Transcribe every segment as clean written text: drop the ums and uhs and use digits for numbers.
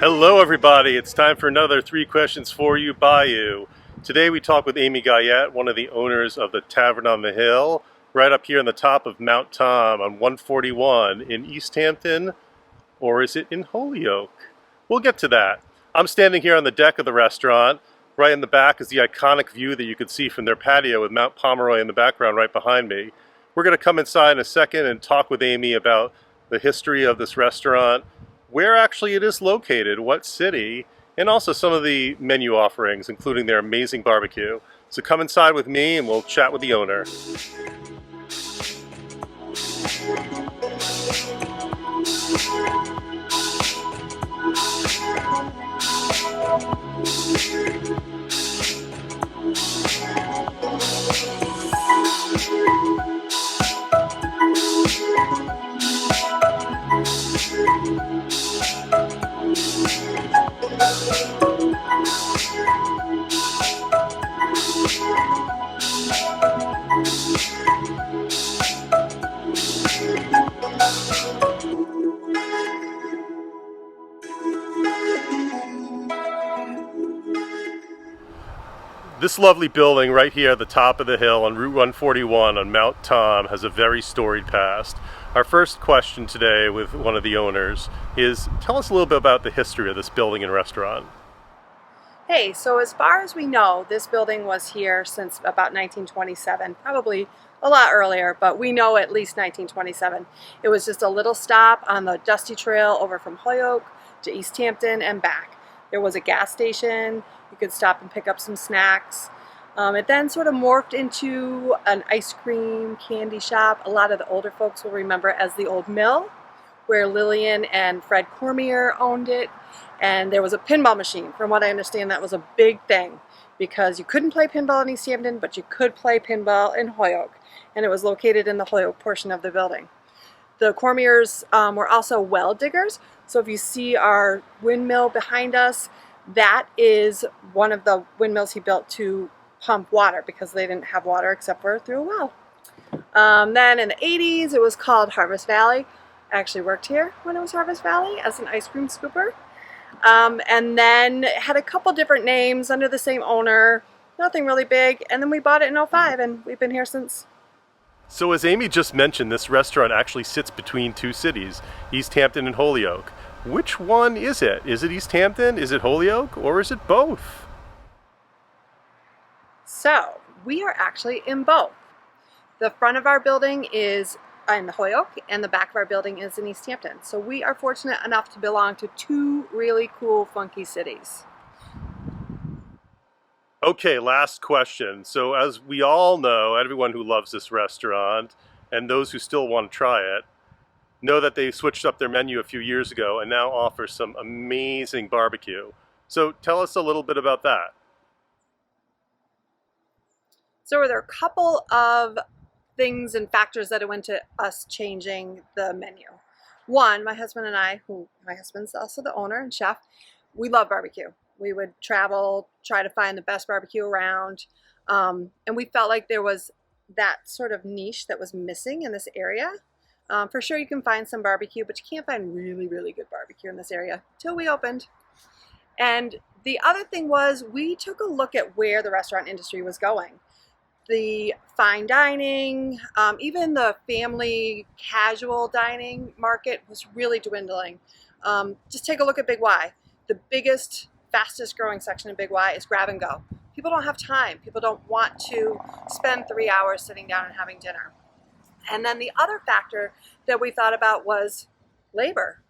Hello everybody, it's time for another 3 questions for you by you. Today we talk with Amy Guyette, one of the owners of the Tavern on the Hill, right up here on the top of Mount Tom on 141 in Easthampton, or is it in Holyoke? We'll get to that. I'm standing here on the deck of the restaurant. Right in the back is the iconic view that you can see from their patio with Mount Pomeroy in the background right behind me. We're going to come inside in a second and talk with Amy about the history of this restaurant, where actually it is located, what city, and also some of the menu offerings, including their amazing barbecue. So come inside with me and we'll chat with the owner. This lovely building right here at the top of the hill on Route 141 on Mount Tom has a very storied past. Our first question today with one of the owners is, tell us a little bit about the history of this building and restaurant. Hey, so as far as we know, this building was here since about 1927, probably a lot earlier, but we know at least 1927. It was just a little stop on the dusty trail over from Holyoke to Easthampton and back. There was a gas station. You could stop and pick up some snacks. It then sort of morphed into an ice cream candy shop. A lot of the older folks will remember it as the Old Mill, where Lillian and Fred Cormier owned it. And there was a pinball machine. From what I understand, that was a big thing because you couldn't play pinball in Easthampton, but you could play pinball in Holyoke. And it was located in the Holyoke portion of the building. The Cormiers were also well diggers. So if you see our windmill behind us, that is one of the windmills he built to pump water because they didn't have water except for through a well. Then in the 80s, it was called Harvest Valley. I actually worked here when it was Harvest Valley as an ice cream scooper. And then it had a couple different names under the same owner, nothing really big. And then we bought it in '05 and we've been here since. So as Amy just mentioned, this restaurant actually sits between two cities, Easthampton and Holyoke. Which one is it? Is it Easthampton? Is it Holyoke? Or is it both? So we are actually in both. The front of our building is in Holyoke and the back of our building is in Easthampton. So we are fortunate enough to belong to two really cool, funky cities. Okay, last question. So as we all know, everyone who loves this restaurant and those who still want to try it, know that they switched up their menu a few years ago and now offer some amazing barbecue. So tell us a little bit about that. So there are a couple of things and factors that went into us changing the menu. One, my husband and I, my husband's also the owner and chef, we love barbecue. We would travel, try to find the best barbecue around, and we felt like there was that sort of niche that was missing in this area. For sure you can find some barbecue, but you can't find really, really good barbecue in this area till we opened. And the other thing was we took a look at where the restaurant industry was going. The fine dining, even the family casual dining market was really dwindling. Just take a look at Big Y. The biggest, fastest growing section in Big Y is grab and go. People don't have time. People don't want to spend 3 hours sitting down and having dinner. And then the other factor that we thought about was labor.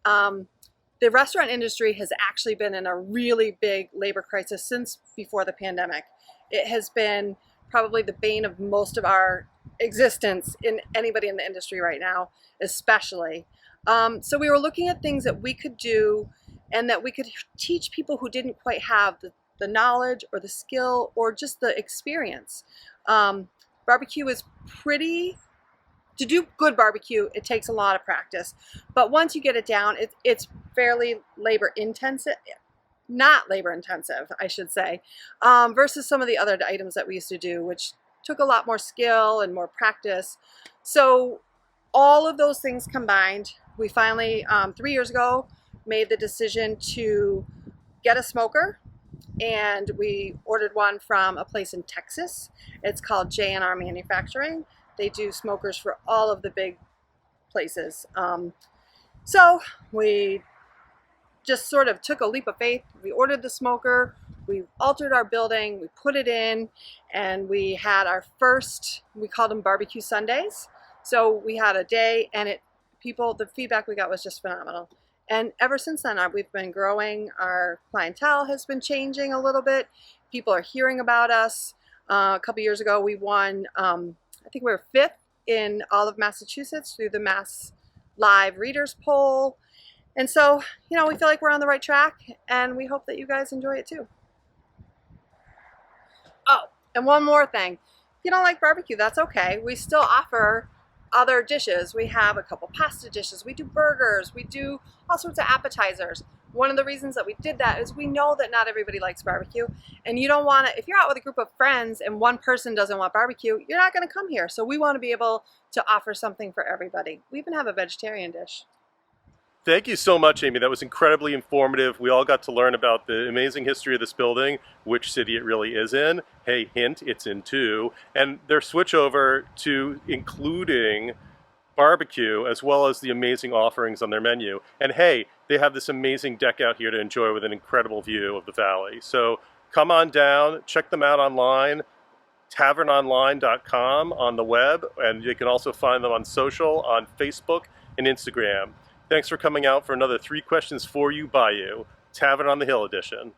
The restaurant industry has actually been in a really big labor crisis since before the pandemic. It has been probably the bane of most of our existence in anybody in the industry right now, especially. So we were looking at things that we could do and that we could teach people who didn't quite have the knowledge or the skill or just the experience. Barbecue is to do good barbecue, it takes a lot of practice. But once you get it down, it's fairly labor intensive, not labor intensive, I should say, versus some of the other items that we used to do, which took a lot more skill and more practice. So all of those things combined, we finally, 3 years ago, made the decision to get a smoker, and we ordered one from a place in Texas. It's called J&R Manufacturing. They do smokers for all of the big places. So we just sort of took a leap of faith. We ordered the smoker, we altered our building, we put it in, and we had our first, we called them barbecue Sundays. So we had a day, and the feedback we got was just phenomenal. And ever since then, we've been growing. Our clientele has been changing a little bit. People are hearing about us. A couple years ago, we won, I think we were 5th in all of Massachusetts through the Mass Live Readers Poll. And so, we feel like we're on the right track, and we hope that you guys enjoy it too. Oh, and one more thing. If you don't like barbecue, that's okay. We still offer other dishes. We have a couple pasta dishes. We do burgers. We do all sorts of appetizers. One of the reasons that we did that is we know that not everybody likes barbecue, and you don't want to, if you're out with a group of friends and one person doesn't want barbecue, you're not going to come here. So we want to be able to offer something for everybody. We even have a vegetarian dish. Thank you so much, Amy. That was incredibly informative. We all got to learn about the amazing history of this building, which city it really is in. Hey, hint, it's in 2. And their switch over to including barbecue as well as the amazing offerings on their menu. And hey, they have this amazing deck out here to enjoy with an incredible view of the valley. So come on down, check them out online, tavernonline.com on the web, and you can also find them on social, on Facebook and Instagram. Thanks for coming out for another 3 Questions for You by You, Tavern on the Hill edition.